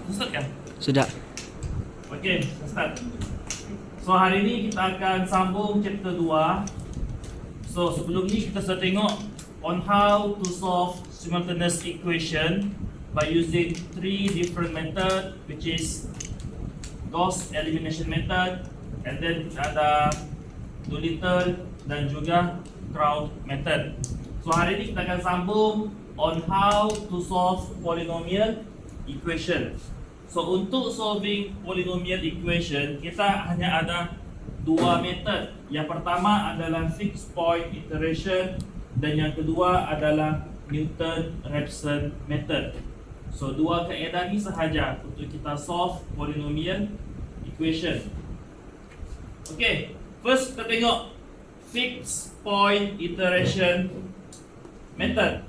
Start kan? Sudah. Okey, start. So hari ni kita akan sambung chapter 2. So sebelum ni kita sudah tengok on how to solve simultaneous equation by using three different method, which is Gauss elimination method, and then ada Doolittle dan juga Crout method. So hari ni kita akan sambung on how to solve polynomial equation. So untuk solving polynomial equation, kita hanya ada dua method. Yang pertama adalah fixed point iteration dan yang kedua adalah Newton-Raphson method. So dua kaedah ni sahaja untuk kita solve polynomial equation. Okay, first kita tengok fixed point iteration method.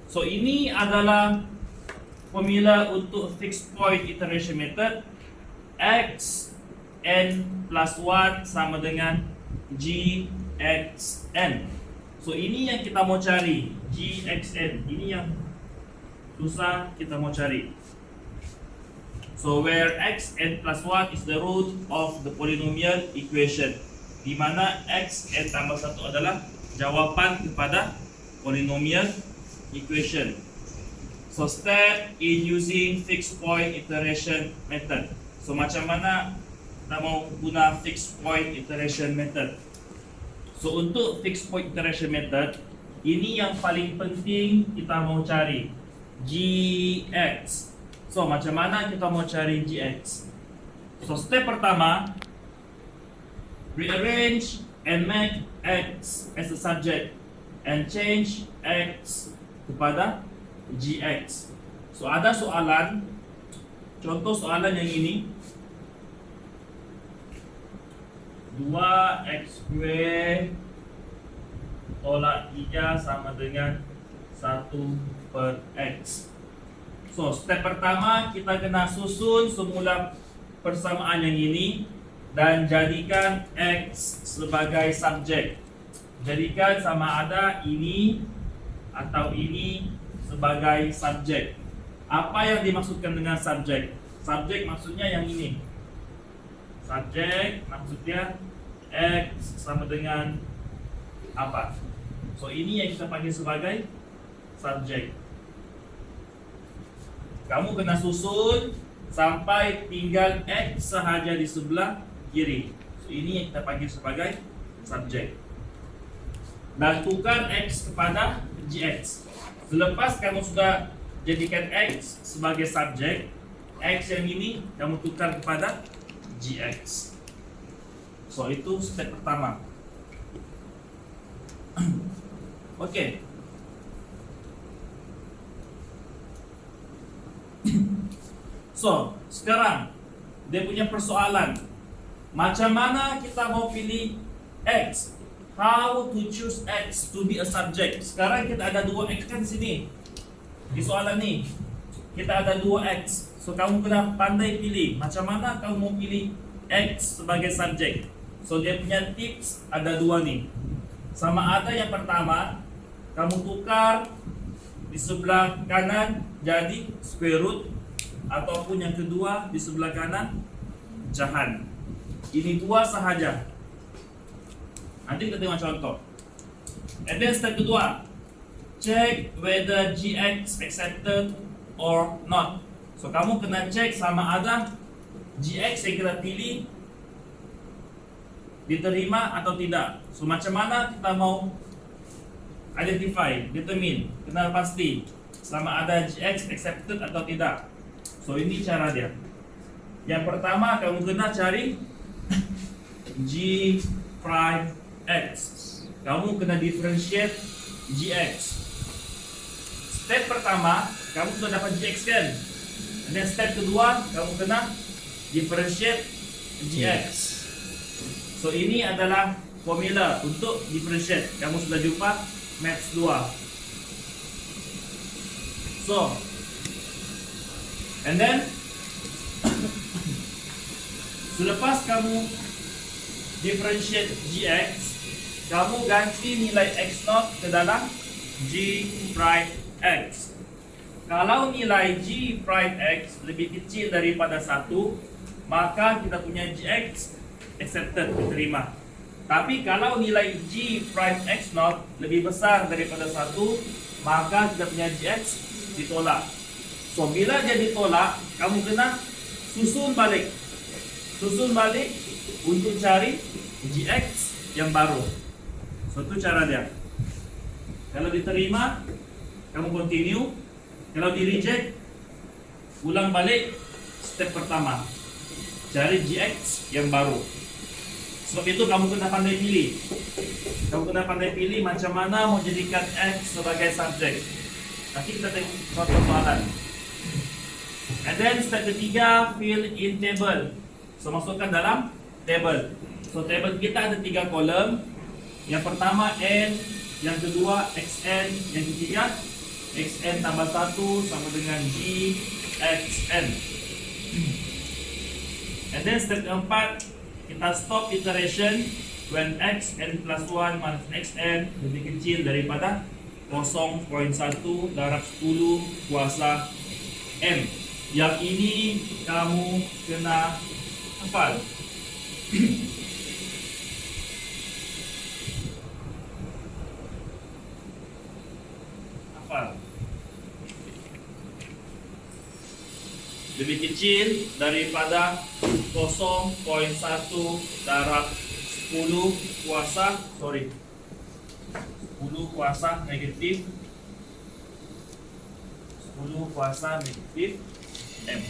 So ini adalah formula untuk fixed point iteration method. X n plus 1 sama dengan gxn. So ini yang kita mau cari, gxn. Ini yang susah kita mau cari. So where x n plus 1 is the root of the polynomial equation, di mana x n tambah 1 adalah jawapan kepada polynomial equation. So step in using fixed point iteration method. So macam mana kita mau guna fixed point iteration method? So untuk fixed point iteration method, ini yang paling penting kita mau cari, gx. So macam mana kita mau cari gx? So step pertama, rearrange and make x as a subject and change x kepada gx. So ada soalan, contoh soalan yang ini, 2x square tolak 3 sama dengan 1 per x. So step pertama, kita kena susun semula persamaan yang ini dan jadikan x sebagai subjek. Jadikan sama ada ini atau ini sebagai subjek. Apa yang dimaksudkan dengan subjek? Subjek maksudnya yang ini. Subjek maksudnya x sama dengan apa? So ini yang kita panggil sebagai subjek. Kamu kena susun sampai tinggal x sahaja di sebelah kiri. So ini yang kita panggil sebagai subjek. Dan tukar x kepada gx. Selepas kamu sudah jadikan x sebagai subjek, x yang ini kamu tukar kepada gx. So itu step pertama. Oke. So sekarang dia punya persoalan, macam mana kita mau pilih x? How to choose x to be a subject? Sekarang kita ada 2x kan sini. Di soalan ni kita ada 2x. So kamu kena pandai pilih macam mana kamu mau pilih x sebagai subjek. So dia punya tips ada dua nih. Sama ada yang pertama, kamu tukar di sebelah kanan jadi square root, ataupun yang kedua di sebelah kanan pecahan. Ini dua sahaja. Nanti kita tengok contoh. And then step kedua, check whether gx accepted or not. So kamu kena cek sama ada gx yang kita pilih diterima atau tidak. So macam mana kita mau identify, determine, kenal pasti sama ada gx accepted atau tidak. So ini cara dia. Yang pertama kamu kena cari g prime x. Kamu kena differentiate gx. Step pertama kamu sudah dapat gx kan. Dan step kedua kamu kena differentiate gx. So ini adalah formula untuk differentiate. Kamu sudah jumpa maths 2. So and then selepas kamu differentiate gx, kamu ganti nilai x0 ke dalam g prime x. Kalau nilai G prime X lebih kecil daripada 1, maka kita punya Gx accepted, diterima. Tapi kalau nilai G prime X naught lebih besar daripada 1, maka kita punya Gx ditolak. So, bila dia ditolak, kamu kena susun balik. Susun balik untuk cari Gx yang baru. So, itu cara dia. Kalau diterima, kamu continue. Kalau di reject, ulang balik step pertama, cari Gx yang baru. Sebab itu kamu kena pandai pilih. Kamu kena pandai pilih macam mana mau jadikan X sebagai subjek. Nanti kita tengok contoh soalan. And then step ketiga, fill in table. So, masukkan dalam table. So, table kita ada 3 kolom. Yang pertama N, yang kedua XN, yang ketiga XN tambah 1 sama dengan G XN. And then step keempat, kita stop iteration when XN plus 1 minus XN lebih kecil daripada 0.1 darab 10 kuasa M. Yang ini kamu kena hafal. Lebih kecil daripada 0.1 darab 10 kuasa negatif 10 kuasa negatif M,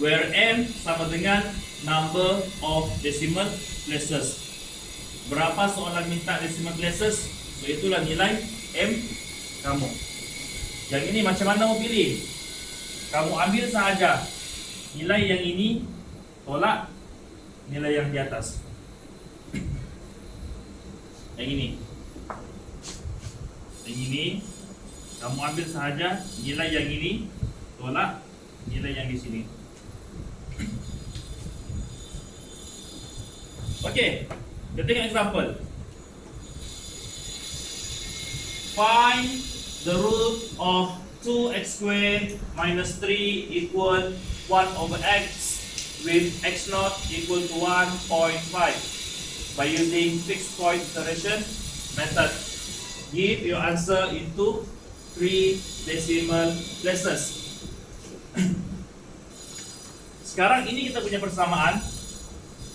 where M sama dengan number of decimal places. Berapa soalan minta decimal places? So, itulah nilai M kamu. Yang ini macam mana mau pilih? Kamu ambil sahaja nilai yang ini, tolak nilai yang di atas. Yang ini. Yang ini, kamu ambil sahaja nilai yang ini, tolak nilai yang di sini. Okey, kita tengok example. Find the root of 2x squared minus 3 equal 1 over x with x naught equal to 1.5 by using fixed point iteration method. Give your answer into 3 decimal places. Sekarang ini kita punya persamaan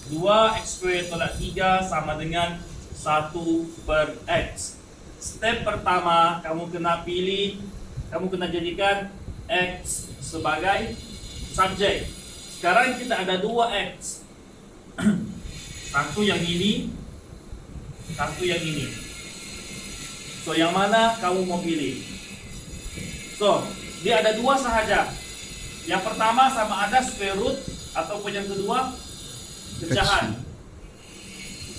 2x squared tolak 3 sama dengan 1 per x. Step pertama, kamu kena pilih, kamu kena jadikan X sebagai subjek. Sekarang kita ada 2X. Satu yang ini, satu yang ini. So, yang mana kamu mau pilih? So, dia ada 2 sahaja. Yang pertama sama ada square root, ataupun yang kedua pecahan.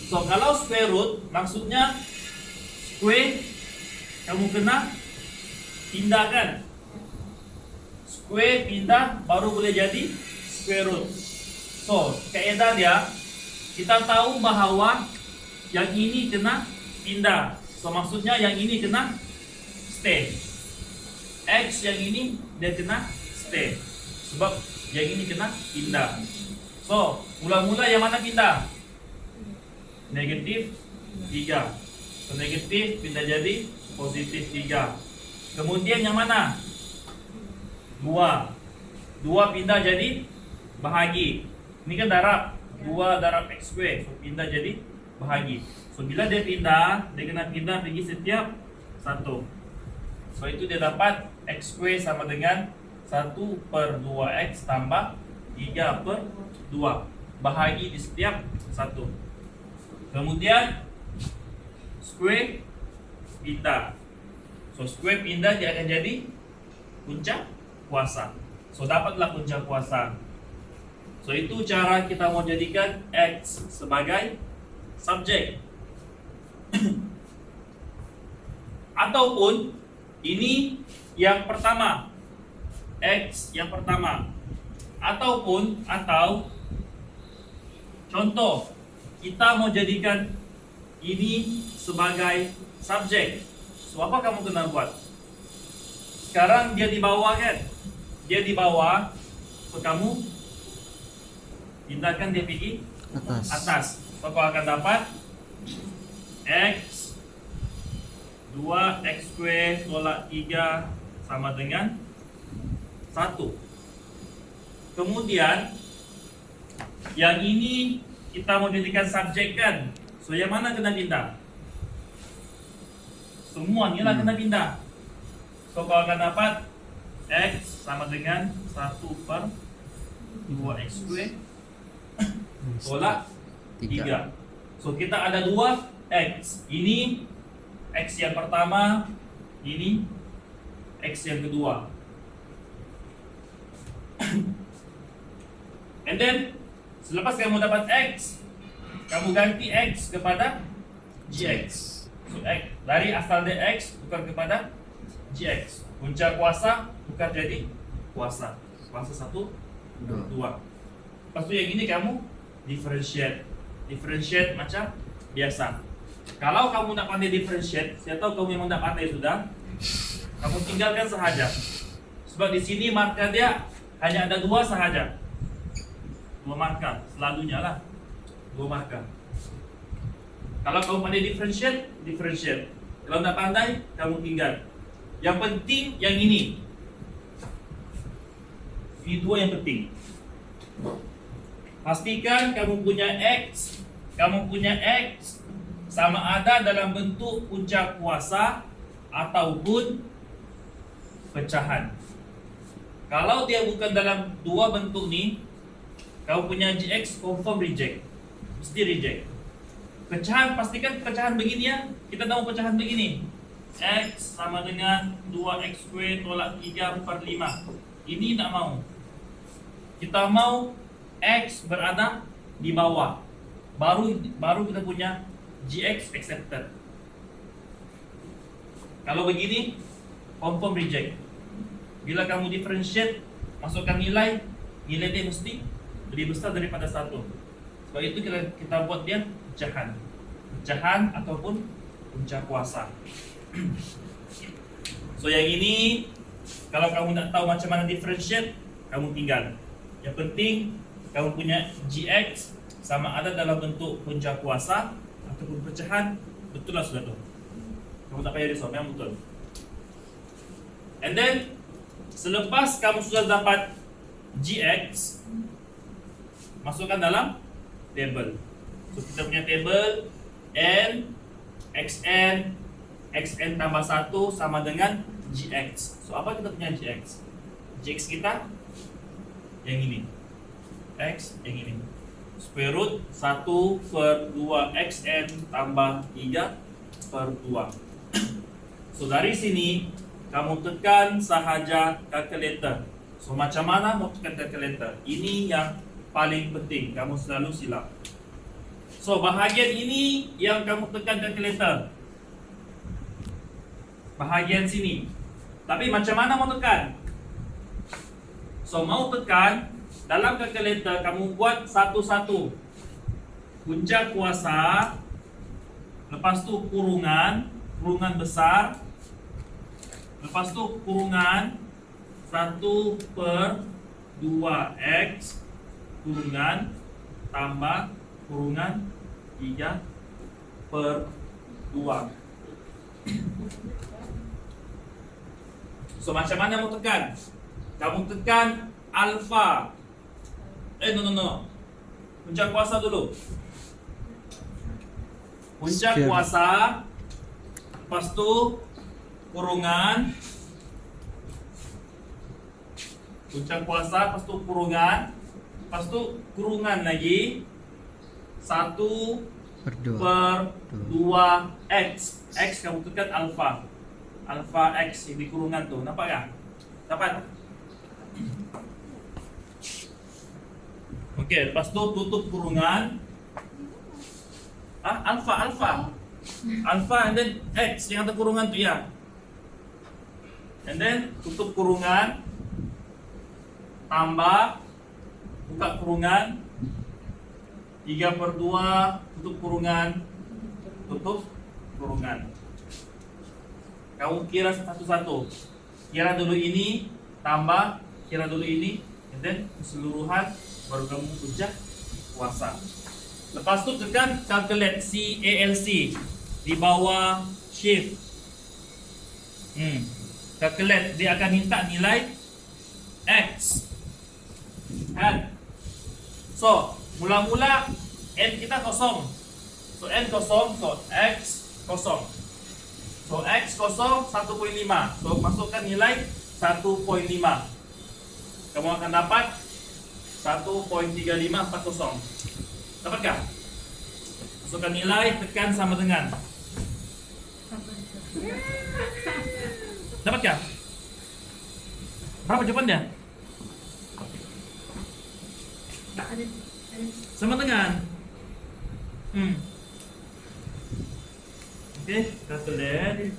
So, kalau square root, maksudnya square, kamu kena pindahkan. Square pindah baru boleh jadi square root. So, kaedah dia, kita tahu bahawa yang ini kena pindah. So, maksudnya yang ini kena stay. X yang ini dia kena stay. Sebab yang ini kena pindah. So, mula-mula yang mana pindah? Negatif 3. So, negatif pindah jadi positif 3. Kemudian yang mana? 2 pindah jadi bahagi. Ini kan darab 2 darab x square. So, pindah jadi bahagi. So, bila dia pindah, dia kena pindah pergi setiap 1. So, itu dia dapat x square sama dengan 1 per 2x tambah 3 per 2. Bahagi di setiap 1. Kemudian square pindah. So, square pindah dia akan jadi puncak kuasa. So, dapatlah puncak kuasa. So, itu cara kita mau jadikan X sebagai subjek. Ataupun ini yang pertama, X yang pertama. Ataupun contoh, kita mau jadikan ini sebagai subjek. So apa kamu kena buat? Sekarang dia di bawah kan? Dia di bawah. So kamu pindahkan dia pergi atas. So kau akan dapat X 2 X square tolak 3 sama dengan 1. Kemudian yang ini kita mau jadikan subjek kan? So yang mana kena pindah? Semua ni lah kena pindah. So kau akan dapat X sama dengan 1 per 2 X square tolak 3. So kita ada 2 X. Ini X yang pertama, ini X yang kedua. And then selepas kamu dapat X, kamu ganti X kepada GX. So X, dari asal dia X tukar kepada GX. Punca kuasa tukar jadi kuasa. Kuasa 1, 2. Lepas tu yang ini kamu differentiate. Differentiate macam biasa. Kalau kamu nak pandai differentiate, saya tahu kamu memang tak pandai sudah. Kamu tinggalkan sahaja. Sebab di sini markah dia hanya ada 2 sahaja. 2 markah, selalunya lah 2 markah. Kalau kamu pandai differentiate, differentiate. Kalau tak pandai, kamu tinggal. Yang penting yang ini. Ini 2 yang penting. Pastikan kamu punya X sama ada dalam bentuk punca kuasa ataupun pecahan. Kalau dia bukan dalam 2 bentuk ni, kamu punya GX confirm reject. Mesti reject. Pecahan, pastikan pecahan begini ya. Kita tahu pecahan begini. X sama dengan 2X square tolak 3 per 5. Ini tak mau. Kita mau X berada di bawah. Baru kita punya GX accepted. Kalau begini, confirm reject. Bila kamu differentiate, masukkan nilai dia mesti lebih besar daripada 1. Sebab itu kita buat dia pecahan ataupun punca kuasa. So yang ini, kalau kamu tak tahu macam mana differentiate, kamu tinggal. Yang penting kamu punya GX sama ada dalam bentuk punca kuasa ataupun pecahan, betul lah sudah tu. Kamu tak payah risau, memang betul. And then selepas kamu sudah dapat GX, masukkan dalam table. So kita punya table N XN tambah 1 sama dengan GX. So apa kita punya GX? GX kita yang ini. X yang ini. Square root 1 per 2 XN tambah 3 per 2. So dari sini kamu tekan sahaja calculator. So macam mana mau tekan calculator? Ini yang paling penting, kamu selalu silap. So bahagian ini yang kamu tekan calculator, bahagian sini. Tapi macam mana mau tekan? So mau tekan, dalam calculator kamu buat satu-satu. Punca kuasa, lepas tu kurungan besar, lepas tu kurungan 1 per 2X kurungan tambah kurungan 3 per 2. So macam mana mau tekan? Kamu tekan alfa. No. Punca kuasa dulu. Punca kuasa, lepas tu kurungan. Punca kuasa, lepas tu kurungan. Lepas tu kurungan lagi 1 per 2X. X kamu tekan alfa. Alfa X di kurungan tu. Nampak tak? Dapat? Okey, lepas tu tutup kurungan. Alfa. Alfa and then X yang ada kurungan tu ya. And then tutup kurungan. Tambah, buka kurungan 3 per 2, tutup kurungan. kamu kira satu-satu. Kira dulu ini, tambah, kira dulu ini, and then keseluruhan baru kamu pecah kuasa. Lepas tu tekan calculate CALC di bawah shift. Calculate, dia akan minta nilai X. Kan? So, mula-mula N kita kosong. So, N kosong, so X kosong. So, X kosong 1.5. So, masukkan nilai 1.5. Kamu akan dapat 1.3540. Dapatkah? Masukkan nilai, tekan sama dengan. Dapatkah? Berapa jawabannya? Sama dengan. Oke, calculate.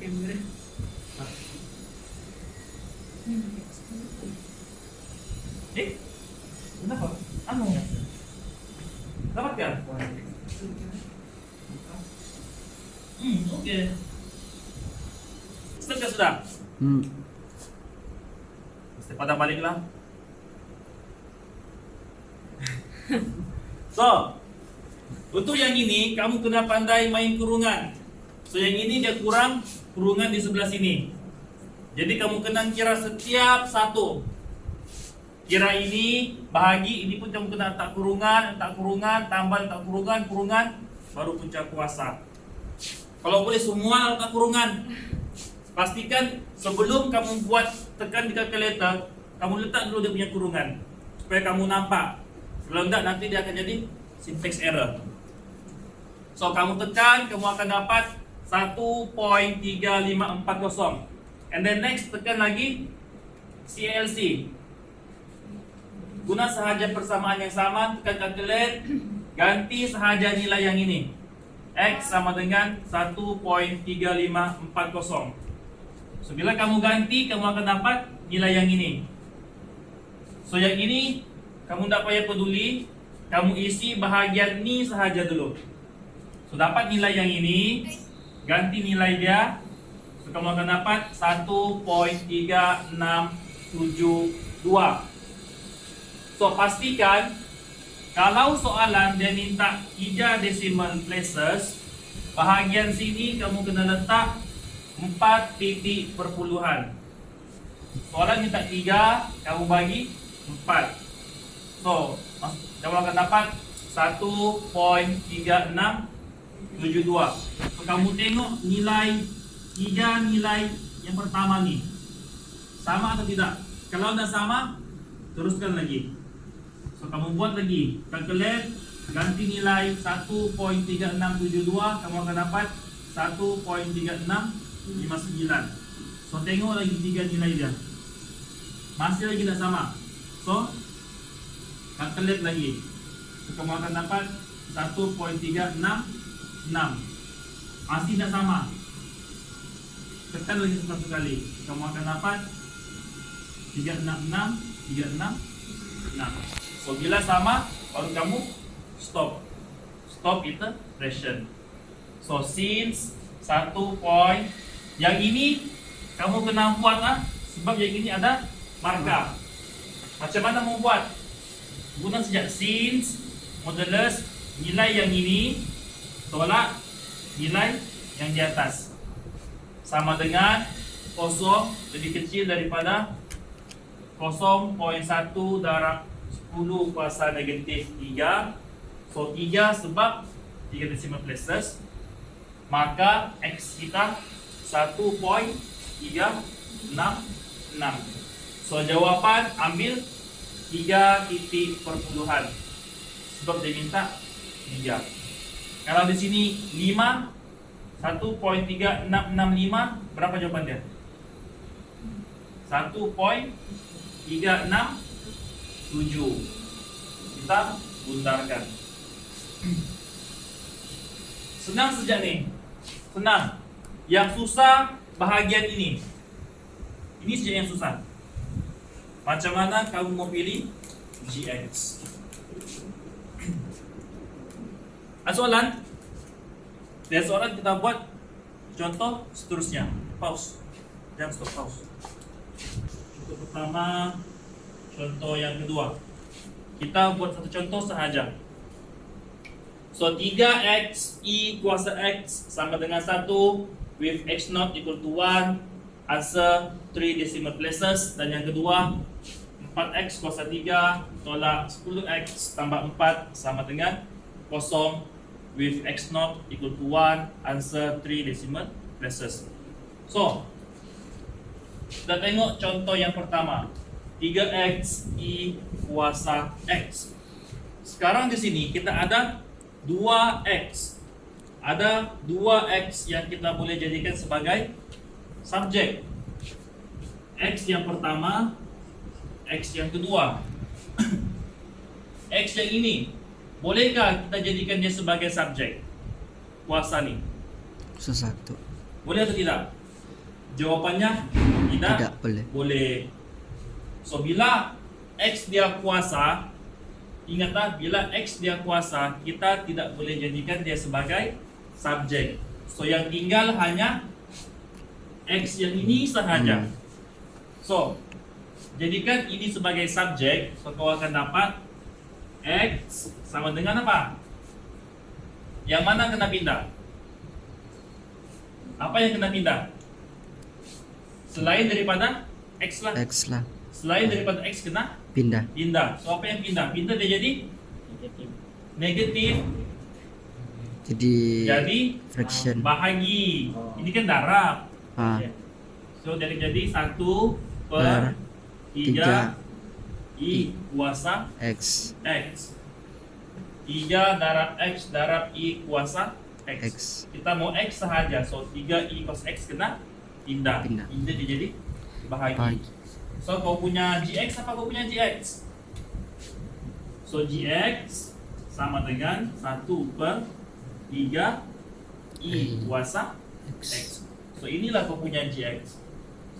Kenapa? Anu. Dapatkah? Oke. Step sudah. Step pada baliklah. So, untuk yang ini kamu kena pandai main kurungan. So, yang ini dia kurang kurungan di sebelah sini. Jadi kamu kena kira setiap satu. Kira ini, bahagi, ini pun kamu kena letak kurungan, tambah letak kurungan, baru puncak kuasa. Kalau boleh semua letak kurungan. Pastikan sebelum kamu buat tekan di kalkulator, kamu letak dulu dia punya kurungan. Supaya kamu nampak. Kalau enggak nanti dia akan jadi syntax error. So, kamu tekan, kamu akan dapat 1.3540. And then next, tekan lagi CLC. Guna sahaja persamaan yang sama, tekan calculate, ganti sahaja nilai yang ini. X sama dengan 1.3540. So, bila kamu ganti, kamu akan dapat nilai yang ini. So, yang ini kamu tak payah peduli, kamu isi bahagian ni sahaja dulu. So, dapat nilai yang ini, ganti nilai dia. So, kamu akan dapat 1.3672. So, pastikan kalau soalan dia minta 3 decimal places, bahagian sini kamu kena letak 4 titik perpuluhan. Soalan minta 3, kamu bagi 4. So, kamu akan dapat 1.3672. So, kamu tengok nilai 3 nilai yang pertama ni sama atau tidak. Kalau dah sama, teruskan lagi. So, kamu buat lagi, calculate, ganti nilai 1.3672, kamu akan dapat 1.3659. So, tengok lagi 3 nilai dia, masih lagi tak sama. So, calculate lagi. So, kamu akan dapat 1.366, masih tak sama. Tekan lagi satu kali, kamu akan dapat 366. So, bila sama, baru kamu stop iteration. So, since 1 point, yang ini kamu kena buat sebab yang ini ada markah. Macam mana membuat? Guna sejak since, modulus, nilai yang ini tolak nilai yang di atas. Sama dengan kosong lebih kecil daripada 0.1 darab 10 kuasa negatif 3. So, 3 sebab 3 decimal places, maka X kita 1.366. So, jawapan ambil 3 titik perpuluhan sebab dia minta 3. Kalau di sini 5, 1.3665, berapa jawapan dia? 1.367. Kita buntarkan. Senang sejak ni. Senang. Yang susah bahagian ini. Ini sejak yang susah. Macam mana kamu mau pilih GX? Ada soalan? Dan soalan kita buat contoh seterusnya. Pause. Jam stop pause. Untuk pertama, contoh yang kedua. Kita buat satu contoh sahaja. So 3x I kuasa x sama dengan 1 with x naught equal to 1. Answer 3 decimal places. Dan yang kedua, 4x kuasa 3 tolak 10x tambah 4 sama dengan 0 with x naught equal to 1. Answer 3 decimal places. So, kita tengok contoh yang pertama. 3x I kuasa x. Sekarang di sini kita ada 2x. Ada 2x yang kita boleh jadikan sebagai subjek. X yang pertama, X yang kedua. X yang ini, bolehkah kita jadikan dia sebagai subjek? Kuasa ni. Sesuatu. Boleh atau tidak? Jawapannya tidak, Tidak boleh. Boleh. So bila X dia kuasa, ingatlah bila X dia kuasa, kita tidak boleh jadikan dia sebagai subjek. So yang tinggal hanya X yang ini sahaja. So jadikan ini sebagai subjek. So kau akan dapat X sama dengan apa? Yang mana kena pindah? Apa yang kena pindah? Selain daripada X lah. X lah. Selain daripada X kena Pindah. pindah. So apa yang pindah? Pindah dia jadi negatif. Jadi Fraction. bahagi. Ini kan darab. Ah, So jadi 1 per Per 3 I kuasa X. X. 3 darab X darab I kuasa X. X. Kita mau X sahaja. So 3 I cos X kena pindah. Pindah. Pindah dia jadi bahagi. Bahagi. So kau punya GX apa kau punya GX? So GX sama dengan 1 per 3 I kuasa X. So inilah kau punya GX.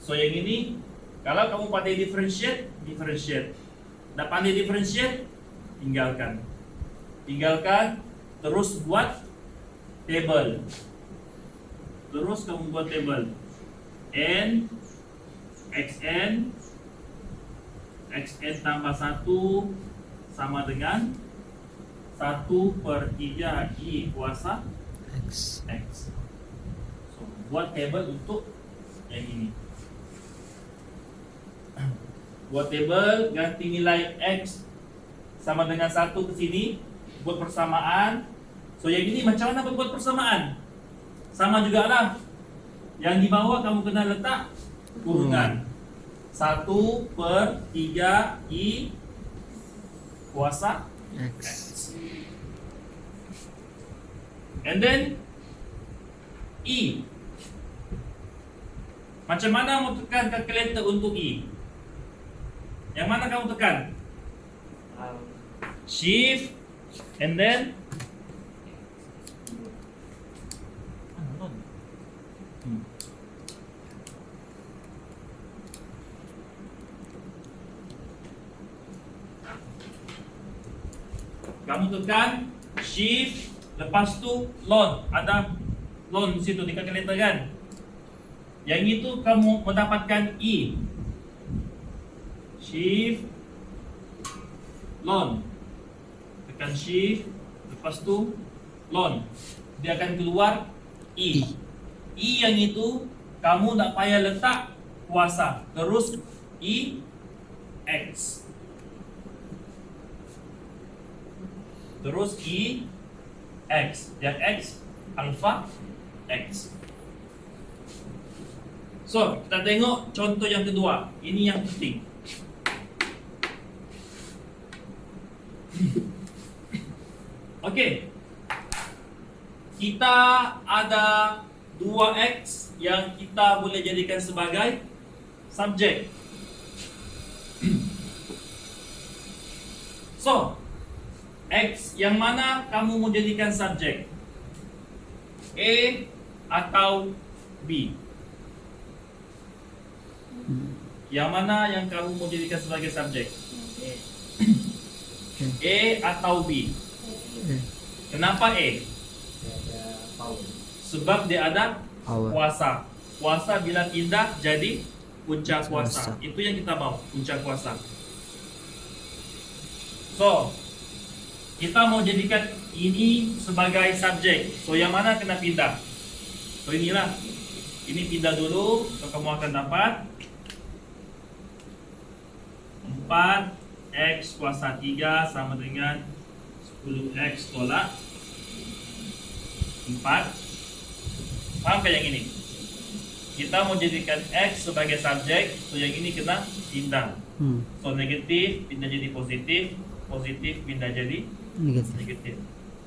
So yang ini, kalau kamu pandai differentiate, differentiate. Tak pandai differentiate, tinggalkan. Tinggalkan, terus buat table. Terus kamu buat table. N, XN, XN tambah 1 sama dengan 1 per 3 I kuasa X. X. So, buat table untuk yang ini. Buat table, ganti nilai X sama dengan 1 ke sini. Buat persamaan. So yang ini macam mana buat persamaan? Sama juga lah. Yang di bawah kamu kena letak kurungan. 1 per 3 I kuasa X. X. And then I. Macam mana mau tekan kalkulator untuk I? Yang mana kamu tekan? Shift and then kamu tekan shift, lepas tu loan. Ada loan di situ di kalkulator kan? Yang itu kamu mendapatkan I. Shift loan. Tekan shift, lepas tu loan. Dia akan keluar I. I yang itu kamu tak payah letak kuasa. Terus I X. Terus I X. Yang X alpha X. So, kita tengok contoh yang kedua. Ini yang penting. Okey. Kita ada 2x yang kita boleh jadikan sebagai subjek. So, X yang mana kamu mau jadikan subjek? A atau B? Yang mana yang kamu mau jadikan sebagai subjek? A atau B? Kenapa A? Sebab dia ada Power. kuasa. kuasa bila pindah jadi punca kuasa. Kuasa. Itu yang kita mau, punca kuasa. So, kita mau jadikan ini sebagai subjek. So, yang mana kena pindah? So, inilah. Ini pindah dulu. So, kamu akan dapat 4x kuasa 3 sama dengan 10x tolak 4. Paham ke yang ini? Kita mau jadikan x sebagai subjek. So, yang ini kena pindah. So, negatif pindah jadi positif, positif pindah jadi Negatif. negatif.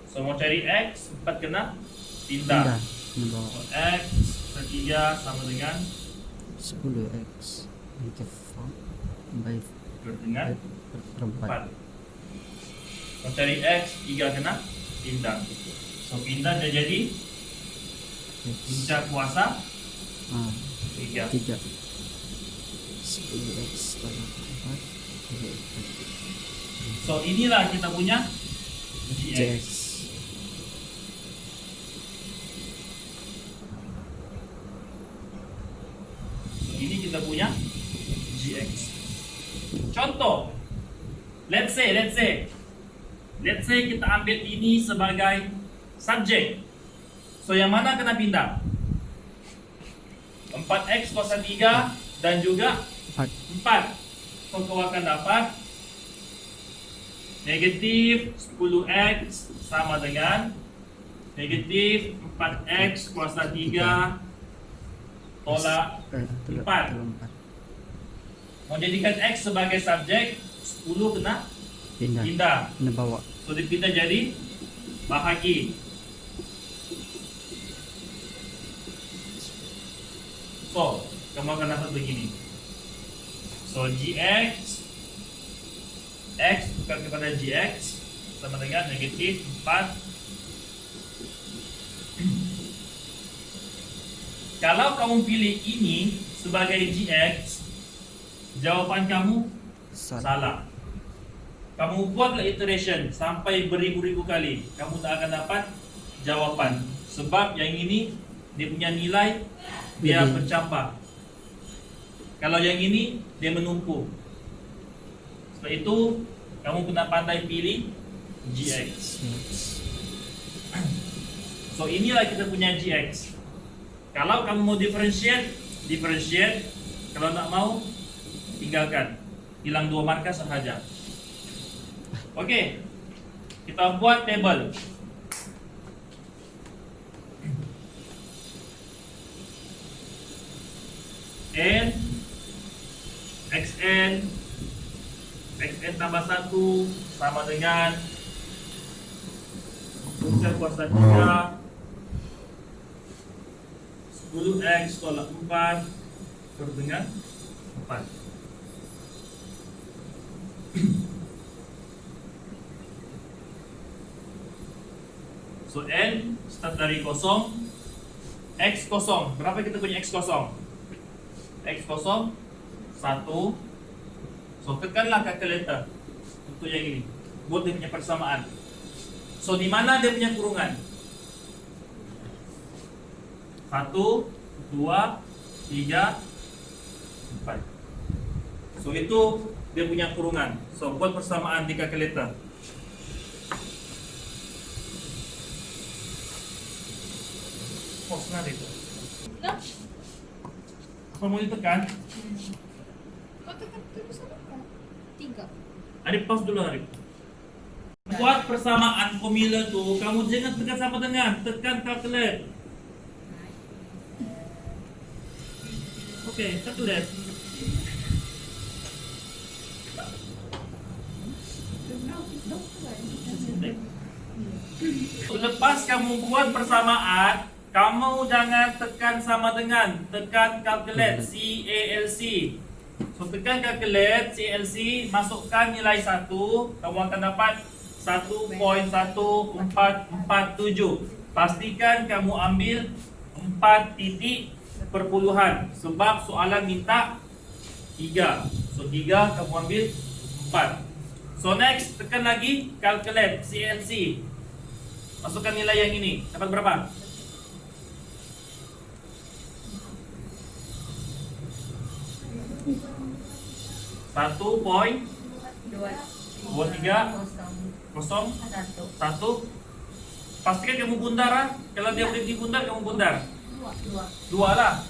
So, mau cari x, 4 kena pindah. Ini bawa So, x per 3 sama dengan 10x negatif 4 by dengan 4. 4. Mau cari x, 3 kena pindah. So, pindah dia jadi punca kuasa 3. 3 10x tolak 4 jadi 4. So, inilah kita punya gx. Jx. So, ini kita punya gx. Contoh, let's say kita ambil ini sebagai subjek. So, yang mana kena pindah? 4x kuasa 3 dan juga 4. So, kau akan dapat negatif 10x sama dengan negatif 4x kuasa 3 tolak 4. Mau jadikan x sebagai subjek, 10 kena pindah. Ini bawa So, dipindah jadi bahagi. So, kamu akan dapat begini. So, gx x bukan kepada gx sama dengan negatif 4. Kalau kamu pilih ini sebagai gx, jawapan kamu salah. Kamu buatlah iteration sampai beribu-ribu kali, kamu tak akan dapat jawapan. Sebab yang ini dia punya nilai dia bercampur. Kalau yang ini dia menumpuk. Sebab itu kamu kena pandai pilih gx. So, inilah kita punya gx. Kalau kamu mau differentiate. Kalau tak mau, tinggalkan. Hilang 2 markah sahaja. Oke, kita buat table. N xn tambah 1 sama dengan punca kuasa 3 10x tolak 4 per dengan 4. So, N start dari kosong, X kosong. Berapa kita punya X kosong? X kosong 1. So, tekanlah kalkulator untuk yang ini. Buat dia punya persamaan. So, di mana dia punya kurungan? 1, 2, 3, 4. So, itu dia punya kurungan. So, buat persamaan di kalkulator. Oh, senang itu. Nah, Apa mau ditekan? kau tekan terus apa? 3. Arif, pause dulu Arif. Buat persamaan formula tu, kamu jangan tekan sama dengan, tekan calculate. Oke, calculate. Lepas kamu buat persamaan, kamu jangan tekan sama dengan, tekan calculate CALC. So, tekan calculate CALC, masukkan nilai 1, kamu akan dapat 1.1447. Pastikan kamu ambil 4 titik perpuluhan, sebab soalan minta 3. So, 3 kamu ambil 4. So, next, tekan lagi calculate CALC. Masukkan nilai yang ini, dapat berapa? Kosong. 1.2301. Satu. Pastikan kamu bundar ah. Kalau dia boleh dibundar, kamu bundar. Dua. 2 lah.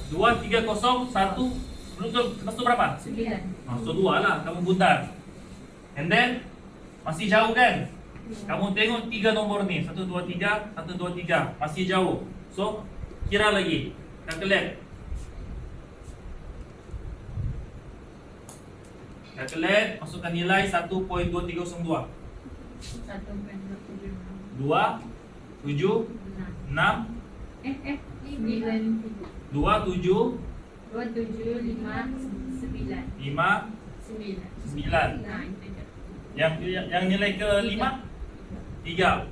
2, 3, 0, 1. Belum lepas tu berapa? 9. So 2 lah, kamu bundar. And then masih jauh kan? Kamu tengok 3 nombor ni. 1, 2, 3, 1, 2, 3. Masih jauh. So kira lagi. Calculate. Calculate, masukkan nilai 1.2302. 2, 7, 6, 6. 2, 7, 9. 5, 9. Yang nilai ke 5? 3.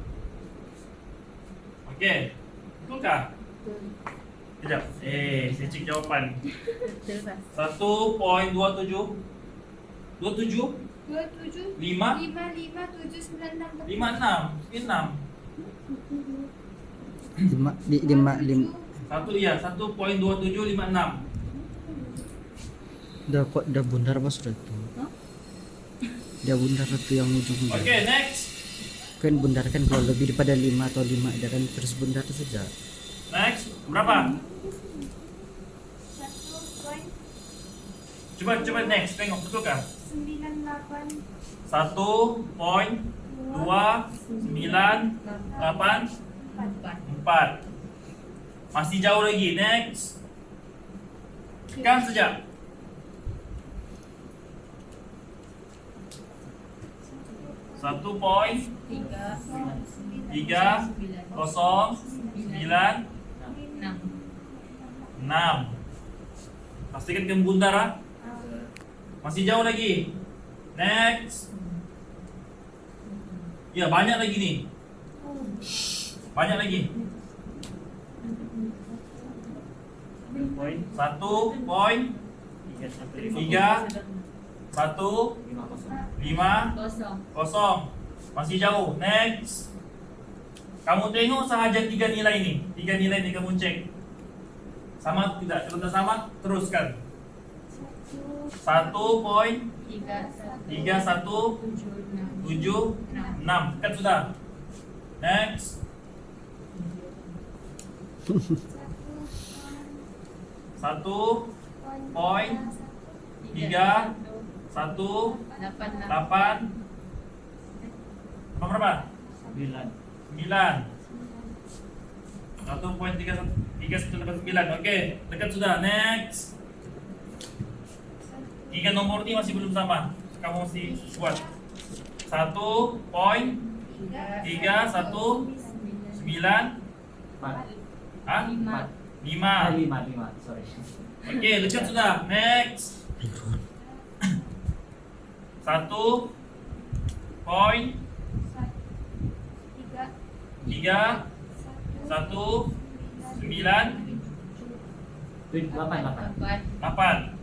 Okey. Betulkah? Sekejap. Saya cek jawapan. 1.27. 27? 27. 5? 5, 7, 9, 6. 5, 6. 6. 1.2756. Dah bundar apa sudah tu? Dah bundar tu yang ujung-ujung. Okey, next. Kan bundar kan kalau lebih daripada 5 atau 5 dia kan terus bundar saja. Next. Berapa? 1 Coba next. Tengok betulkah? 98. 1.2984. Masih jauh lagi. Next. Tekan saja. 1.309.6. Pastikan kamu bundar ah. Masih jauh lagi. Next. Ya, banyak lagi nih. Banyak lagi. 1.315.0. Masih jauh. Next. Kamu tengok sahaja 3 nilai ini. 3 nilai ini kamu cek. Sama tidak? Kalau tak sama, teruskan. 1.3176. Kan sudah. Next. 1.318. Berapa? 9. 1.3189. Okey, dekat sudah. Next. 3 nomor ni masih belum sama. Kamu mesti buat. 1.319. Ah? 5. 5, sorry. Okey, dekat sudah. Next. 1.319. 8. 8.